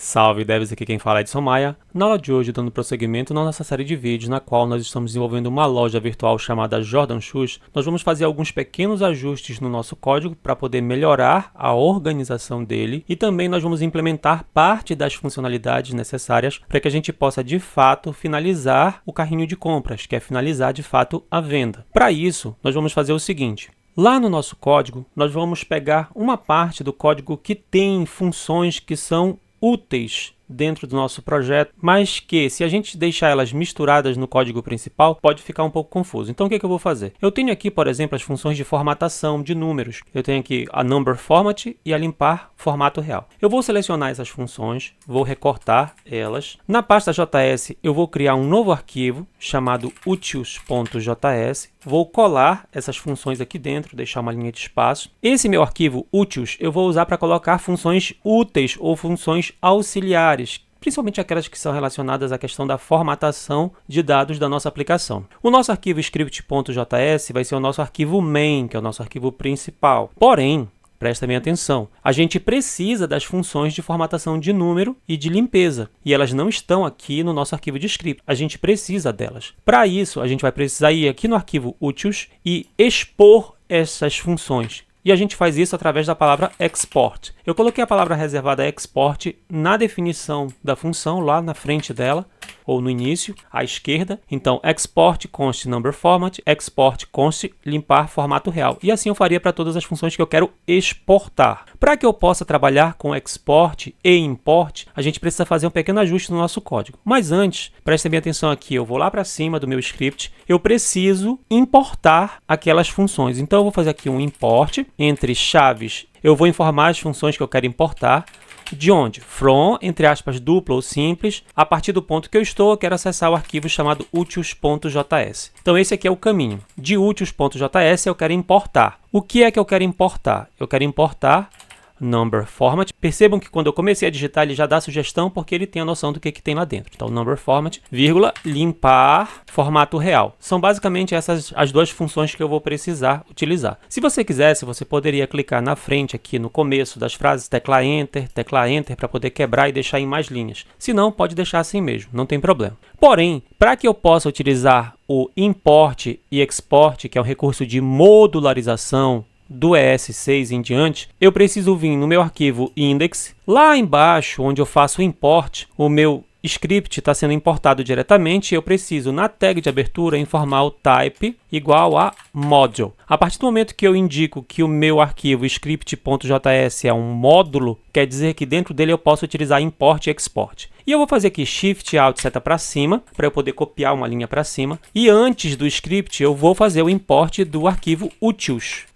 Salve devs, aqui quem fala é Edson Maia. Na aula de hoje, dando prosseguimento na nossa série de vídeos, na qual nós estamos desenvolvendo uma loja virtual chamada Jordan Shoes, nós vamos fazer alguns pequenos ajustes no nosso código para poder melhorar a organização dele e também nós vamos implementar parte das funcionalidades necessárias para que a gente possa de fato finalizar o carrinho de compras, que é finalizar de fato a venda. Para isso, nós vamos fazer o seguinte. Lá no nosso código, nós vamos pegar uma parte do código que tem funções que são úteis dentro do nosso projeto, mas que, se a gente deixar elas misturadas no código principal, pode ficar um pouco confuso. Então, o que eu vou fazer? Eu tenho aqui, por exemplo, as funções de formatação de números. Eu tenho aqui a number format e a limpar formato real. Eu vou selecionar essas funções, vou recortar elas. Na pasta JS, eu vou criar um novo arquivo chamado utils.js. Vou colar essas funções aqui dentro, deixar uma linha de espaço. Esse meu arquivo utils eu vou usar para colocar funções úteis ou funções auxiliares, principalmente aquelas que são relacionadas à questão da formatação de dados da nossa aplicação. O nosso arquivo script.js vai ser o nosso arquivo main, que é o nosso arquivo principal. Porém, presta bem atenção, a gente precisa das funções de formatação de número e de limpeza, e elas não estão aqui no nosso arquivo de script, a gente precisa delas. Para isso, a gente vai precisar ir aqui no arquivo utils e expor essas funções. E a gente faz isso através da palavra export. Eu coloquei a palavra reservada export na definição da função, lá na frente dela, ou no início, à esquerda. Então, export const number format, export const limpar formato real. E assim eu faria para todas as funções que eu quero exportar. Para que eu possa trabalhar com export e import, a gente precisa fazer um pequeno ajuste no nosso código. Mas antes, prestem bem atenção aqui, eu vou lá para cima do meu script, eu preciso importar aquelas funções. Então, eu vou fazer aqui um import entre chaves. Eu vou informar as funções que eu quero importar. De onde? From, entre aspas, dupla ou simples. A partir do ponto que eu estou, eu quero acessar o arquivo chamado utils.js. Então, esse aqui é o caminho. De utils.js, eu quero importar. O que é que eu quero importar? Eu quero importar number format. Percebam que quando eu comecei a digitar, ele já dá sugestão porque ele tem a noção do que tem lá dentro. Então, number format, vírgula, limpar formato real. São basicamente essas as duas funções que eu vou precisar utilizar. Se você quisesse, você poderia clicar na frente aqui no começo das frases, tecla Enter para poder quebrar e deixar em mais linhas. Se não, pode deixar assim mesmo, não tem problema. Porém, para que eu possa utilizar o import e export, que é um recurso de modularização do ES6 em diante, eu preciso vir no meu arquivo index, lá embaixo onde eu faço o import, o meu script está sendo importado diretamente, eu preciso na tag de abertura informar o type igual a module. A partir do momento que eu indico que o meu arquivo script.js é um módulo, quer dizer que dentro dele eu posso utilizar import e export. E eu vou fazer aqui Shift Alt seta para cima, para eu poder copiar uma linha para cima. E antes do script eu vou fazer o import do arquivo utils.js,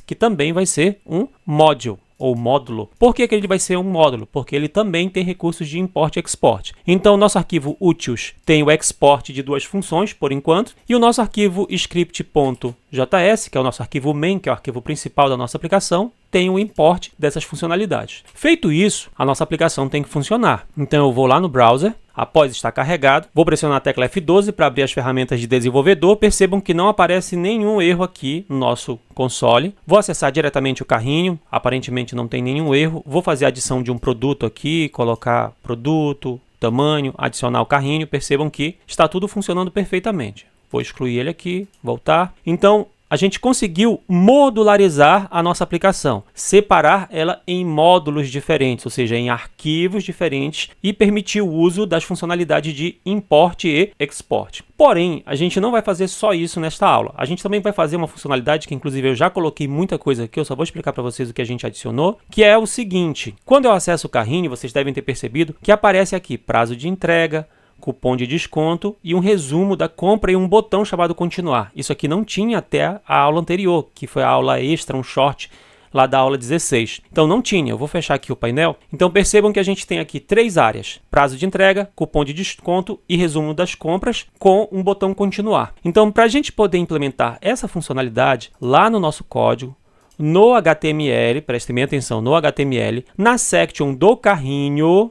que também vai ser um module ou módulo. Por que ele vai ser um módulo? Porque ele também tem recursos de import e export. Então, o nosso arquivo utils tem o export de duas funções, por enquanto, e o nosso arquivo script.js, que é o nosso arquivo main, que é o arquivo principal da nossa aplicação, tem o import dessas funcionalidades. Feito isso, a nossa aplicação tem que funcionar. Então, eu vou lá no browser, após estar carregado, vou pressionar a tecla F12 para abrir as ferramentas de desenvolvedor. Percebam que não aparece nenhum erro aqui no nosso console. Vou acessar diretamente o carrinho, aparentemente não tem nenhum erro. Vou fazer a adição de um produto aqui, colocar produto, tamanho, adicionar o carrinho. Percebam que está tudo funcionando perfeitamente. Vou excluir ele aqui, voltar. Então, a gente conseguiu modularizar a nossa aplicação, separar ela em módulos diferentes, ou seja, em arquivos diferentes e permitir o uso das funcionalidades de import e export. Porém, a gente não vai fazer só isso nesta aula. A gente também vai fazer uma funcionalidade que, inclusive, eu já coloquei muita coisa aqui, eu só vou explicar para vocês o que a gente adicionou, que é o seguinte. Quando eu acesso o carrinho, vocês devem ter percebido que aparece aqui prazo de entrega, cupom de desconto e um resumo da compra e um botão chamado continuar. Isso aqui não tinha até a aula anterior, que foi a aula extra, um short lá da aula 16. Então não tinha, eu vou fechar aqui o painel. Então percebam que a gente tem aqui três áreas: prazo de entrega, cupom de desconto e resumo das compras com um botão continuar. Então, para a gente poder implementar essa funcionalidade lá no nosso código, no HTML, prestem bem atenção, no HTML, na section do carrinho,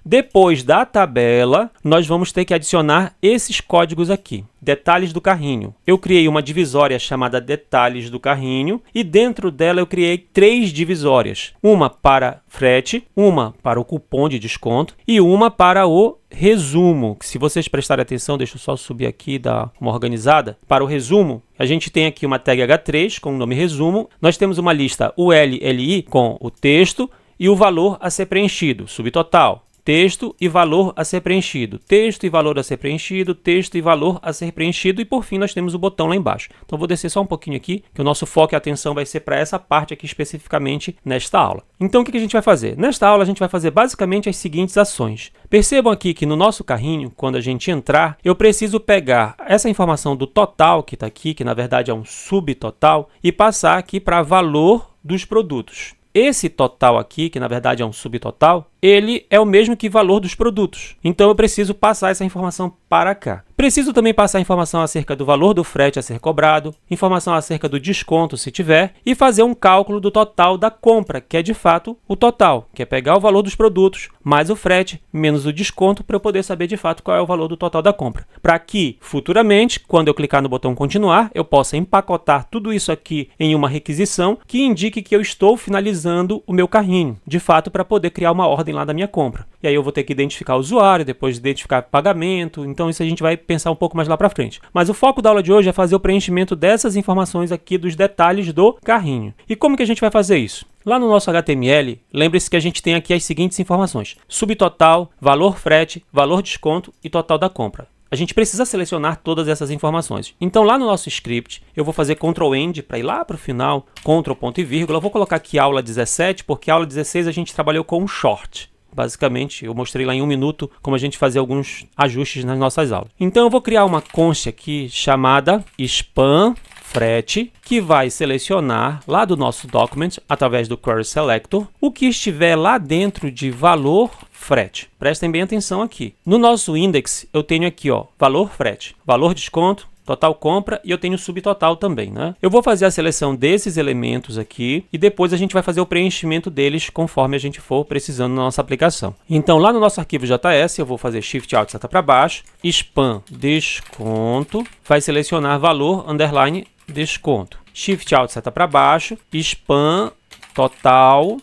depois da tabela, nós vamos ter que adicionar esses códigos aqui. Detalhes do carrinho. Eu criei uma divisória chamada detalhes do carrinho e dentro dela eu criei três divisórias. Uma para frete, uma para o cupom de desconto e uma para o resumo. Se vocês prestarem atenção, deixa eu só subir aqui e dar uma organizada. Para o resumo, a gente tem aqui uma tag H3 com o nome resumo. Nós temos uma lista ULLI com o texto e o valor a ser preenchido, subtotal. Texto e valor a ser preenchido, texto e valor a ser preenchido, texto e valor a ser preenchido e, por fim, nós temos o botão lá embaixo. Então, vou descer só um pouquinho aqui, que o nosso foco e atenção vai ser para essa parte aqui especificamente nesta aula. Então, o que a gente vai fazer? Nesta aula, a gente vai fazer basicamente as seguintes ações. Percebam aqui que no nosso carrinho, quando a gente entrar, eu preciso pegar essa informação do total que está aqui, que na verdade é um subtotal, e passar aqui para valor dos produtos. Esse total aqui, que na verdade é um subtotal, ele é o mesmo que valor dos produtos. Então, eu preciso passar essa informação para cá. Preciso também passar informação acerca do valor do frete a ser cobrado, informação acerca do desconto, se tiver, e fazer um cálculo do total da compra, que é de fato o total, que é pegar o valor dos produtos, mais o frete, menos o desconto, para eu poder saber de fato qual é o valor do total da compra. Para que, futuramente, quando eu clicar no botão continuar, eu possa empacotar tudo isso aqui em uma requisição que indique que eu estou finalizando o meu carrinho, de fato, para poder criar uma ordem lá da minha compra. E aí eu vou ter que identificar o usuário, depois identificar pagamento, então isso a gente vai pensar um pouco mais lá para frente. Mas o foco da aula de hoje é fazer o preenchimento dessas informações aqui dos detalhes do carrinho. E como que a gente vai fazer isso? Lá no nosso HTML, lembre-se que a gente tem aqui as seguintes informações: subtotal, valor frete, valor desconto e total da compra. A gente precisa selecionar todas essas informações. Então, lá no nosso script, eu vou fazer Ctrl+End para ir lá para o final, Ctrl ponto e vírgula. Eu vou colocar aqui aula 17, porque aula 16 a gente trabalhou com um short. Basicamente, eu mostrei lá em 1 minuto como a gente fazia alguns ajustes nas nossas aulas. Então, eu vou criar uma const aqui chamada spam frete, que vai selecionar lá do nosso document, através do Query Selector, o que estiver lá dentro de valor frete. Prestem bem atenção aqui. No nosso index, eu tenho aqui, ó, valor frete, valor desconto, total compra e eu tenho subtotal também, né? Eu vou fazer a seleção desses elementos aqui e depois a gente vai fazer o preenchimento deles conforme a gente for precisando na nossa aplicação. Então, lá no nosso arquivo JS, eu vou fazer Shift Alt seta para baixo, spam desconto, vai selecionar valor underline desconto. Shift Alt seta para baixo, spam total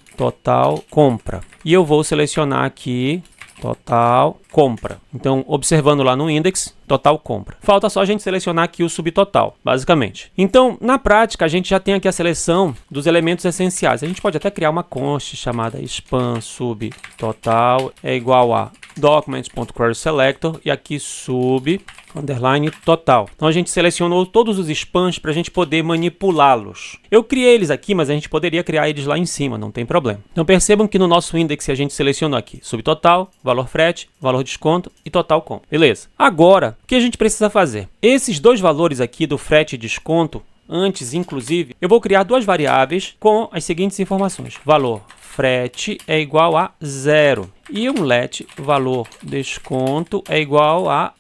compra. E eu vou selecionar aqui total compra. Então, observando lá no index, total compra. Falta só a gente selecionar aqui o subtotal, basicamente. Então, na prática, a gente já tem aqui a seleção dos elementos essenciais. A gente pode até criar uma const chamada spam subtotal é igual a documents.querySelector e aqui sub underline total. Então, a gente selecionou todos os spams para a gente poder manipulá-los. Eu criei eles aqui, mas a gente poderia criar eles lá em cima, não tem problema. Então, percebam que no nosso index a gente selecionou aqui subtotal, valor frete, valor desconto e total compra. Beleza? Agora, o que a gente precisa fazer? Esses dois valores aqui do frete e desconto, antes, inclusive, eu vou criar duas variáveis com as seguintes informações. Valor frete é igual a 0. E um let valor desconto é igual a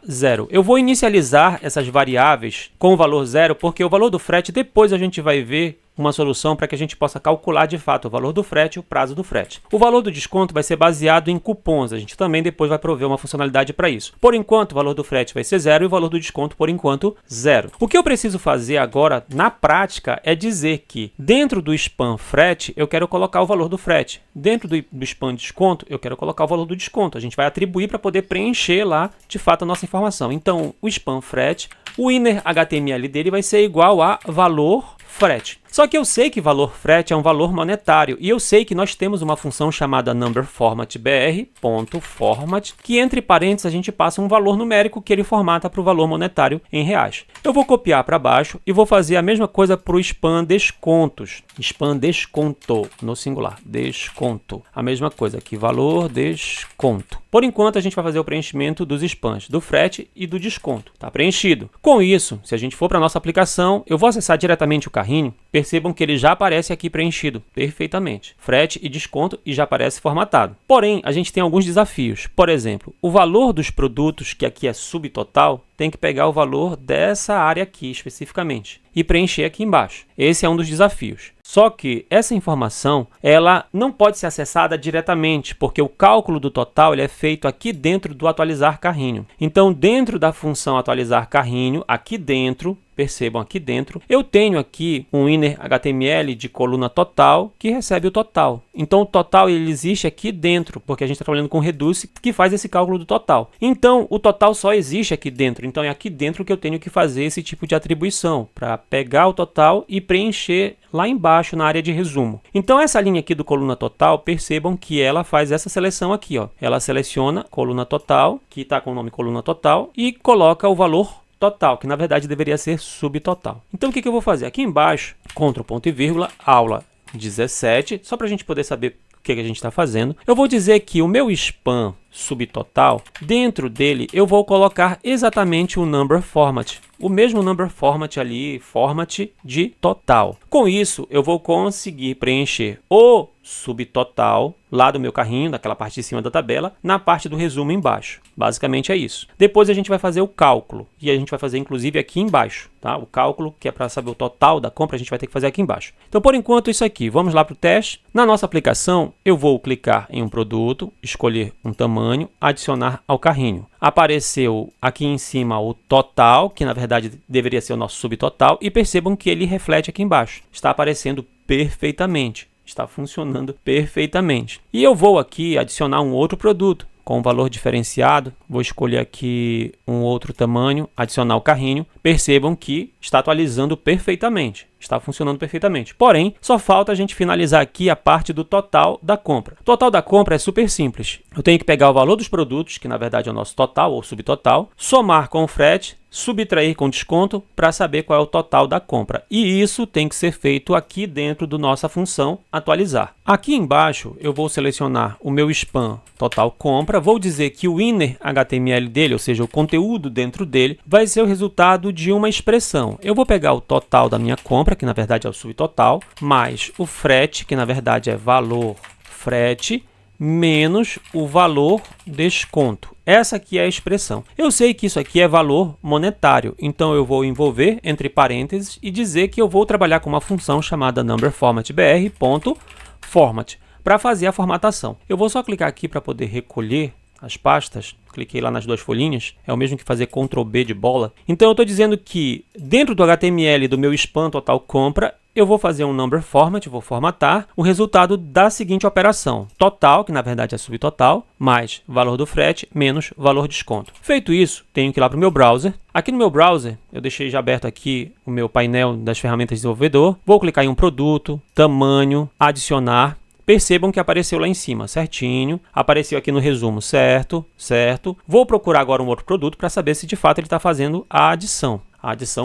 0. Eu vou inicializar essas variáveis com o valor 0, porque o valor do frete depois a gente vai ver uma solução para que a gente possa calcular de fato o valor do frete e o prazo do frete. O valor do desconto vai ser baseado em cupons, a gente também depois vai prover uma funcionalidade para isso. Por enquanto, o valor do frete vai ser 0 e o valor do desconto, por enquanto, 0. O que eu preciso fazer agora, na prática, é dizer que dentro do spam frete, eu quero colocar o valor do frete. Dentro do spam desconto, eu quero colocar o valor do desconto. A gente vai atribuir para poder preencher lá, de fato, a nossa informação. Então, o spam frete, o inner HTML dele vai ser igual a valor frete. Só que eu sei que valor frete é um valor monetário e eu sei que nós temos uma função chamada numberFormatBR.format, que entre parênteses a gente passa um valor numérico que ele formata para o valor monetário em reais. Eu vou copiar para baixo e vou fazer a mesma coisa para o spam descontos. Spam desconto, no singular, desconto. A mesma coisa aqui, valor desconto. Por enquanto a gente vai fazer o preenchimento dos spams, do frete e do desconto. Está preenchido. Com isso, se a gente for para a nossa aplicação, eu vou acessar diretamente o carrinho. Percebam que ele já aparece aqui preenchido perfeitamente. Frete e desconto e já aparece formatado. Porém, a gente tem alguns desafios. Por exemplo, o valor dos produtos, que aqui é subtotal, tem que pegar o valor dessa área aqui especificamente e preencher aqui embaixo. Esse é um dos desafios. Só que essa informação, ela não pode ser acessada diretamente, porque o cálculo do total ele é feito aqui dentro do atualizar carrinho. Então, dentro da função atualizar carrinho, aqui dentro, percebam aqui dentro, eu tenho aqui um inner HTML de coluna total que recebe o total. Então, o total ele existe aqui dentro, porque a gente está trabalhando com Reduce, que faz esse cálculo do total. Então, o total só existe aqui dentro. Então, é aqui dentro que eu tenho que fazer esse tipo de atribuição, para pegar o total e preencher lá embaixo na área de resumo. Então, essa linha aqui do coluna total, percebam que ela faz essa seleção aqui, ó. Ela seleciona coluna total, que está com o nome coluna total, e coloca o valor total, que na verdade deveria ser subtotal. Então, o que eu vou fazer? Aqui embaixo, Ctrl, ponto e vírgula, aula 17, só para a gente poder saber o que a gente está fazendo. Eu vou dizer que o meu span subtotal, dentro dele eu vou colocar exatamente o number format. O mesmo number format ali, format de total. Com isso, eu vou conseguir preencher o subtotal lá do meu carrinho, naquela parte de cima da tabela, na parte do resumo embaixo. Basicamente é isso. Depois a gente vai fazer o cálculo, e a gente vai fazer inclusive aqui embaixo, tá? O cálculo, que é para saber o total da compra, a gente vai ter que fazer aqui embaixo. Então, por enquanto, isso aqui. Vamos lá para o teste. Na nossa aplicação, eu vou clicar em um produto, escolher um tamanho, adicionar ao carrinho. Apareceu aqui em cima o total, que na verdade deveria ser o nosso subtotal, e percebam que ele reflete aqui embaixo. Está aparecendo perfeitamente. Está funcionando perfeitamente. E eu vou aqui adicionar um outro produto com valor diferenciado. Vou escolher aqui um outro tamanho, adicionar o carrinho. Percebam que está atualizando perfeitamente. Está funcionando perfeitamente. Porém, só falta a gente finalizar aqui a parte do total da compra. O total da compra é super simples. Eu tenho que pegar o valor dos produtos, que na verdade é o nosso total ou subtotal, somar com o frete, subtrair com desconto para saber qual é o total da compra. E isso tem que ser feito aqui dentro da nossa função atualizar. Aqui embaixo eu vou selecionar o meu span total compra, vou dizer que o inner HTML dele, ou seja, o conteúdo dentro dele, vai ser o resultado de uma expressão. Eu vou pegar o total da minha compra, que na verdade é o subtotal, mais o frete, que na verdade é valor frete, menos o valor desconto. Essa aqui é a expressão. Eu sei que isso aqui é valor monetário, então eu vou envolver entre parênteses e dizer que eu vou trabalhar com uma função chamada numberFormatBR.format para fazer a formatação. Eu vou só clicar aqui para poder recolher as pastas. Cliquei lá nas duas folhinhas, é o mesmo que fazer Ctrl B de bola. Então eu estou dizendo que dentro do HTML do meu span total compra, eu vou fazer um number format, vou formatar o resultado da seguinte operação. Total, que na verdade é subtotal, mais valor do frete, menos valor desconto. Feito isso, tenho que ir lá para o meu browser. Aqui no meu browser, eu deixei já aberto aqui o meu painel das ferramentas de desenvolvedor. Vou clicar em um produto, tamanho, adicionar. Percebam que apareceu lá em cima, certinho. Apareceu aqui no resumo, certo, certo. Vou procurar agora um outro produto para saber se de fato ele está fazendo a adição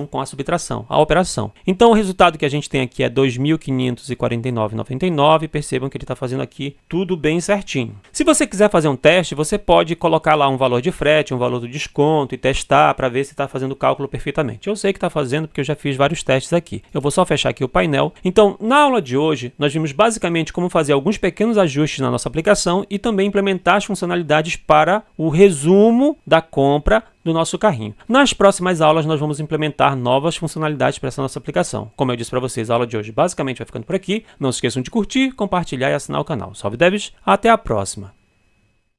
com a subtração, a operação. Então, o resultado que a gente tem aqui é 2.549,99. Percebam que ele está fazendo aqui tudo bem certinho. Se você quiser fazer um teste, você pode colocar lá um valor de frete, um valor do desconto e testar para ver se está fazendo o cálculo perfeitamente. Eu sei que está fazendo porque eu já fiz vários testes aqui. Eu vou só fechar aqui o painel. Então, na aula de hoje, nós vimos basicamente como fazer alguns pequenos ajustes na nossa aplicação e também implementar as funcionalidades para o resumo da compra do nosso carrinho. Nas próximas aulas, nós vamos implementar novas funcionalidades para essa nossa aplicação. Como eu disse para vocês, a aula de hoje basicamente vai ficando por aqui. Não se esqueçam de curtir, compartilhar e assinar o canal. Salve devs, até a próxima!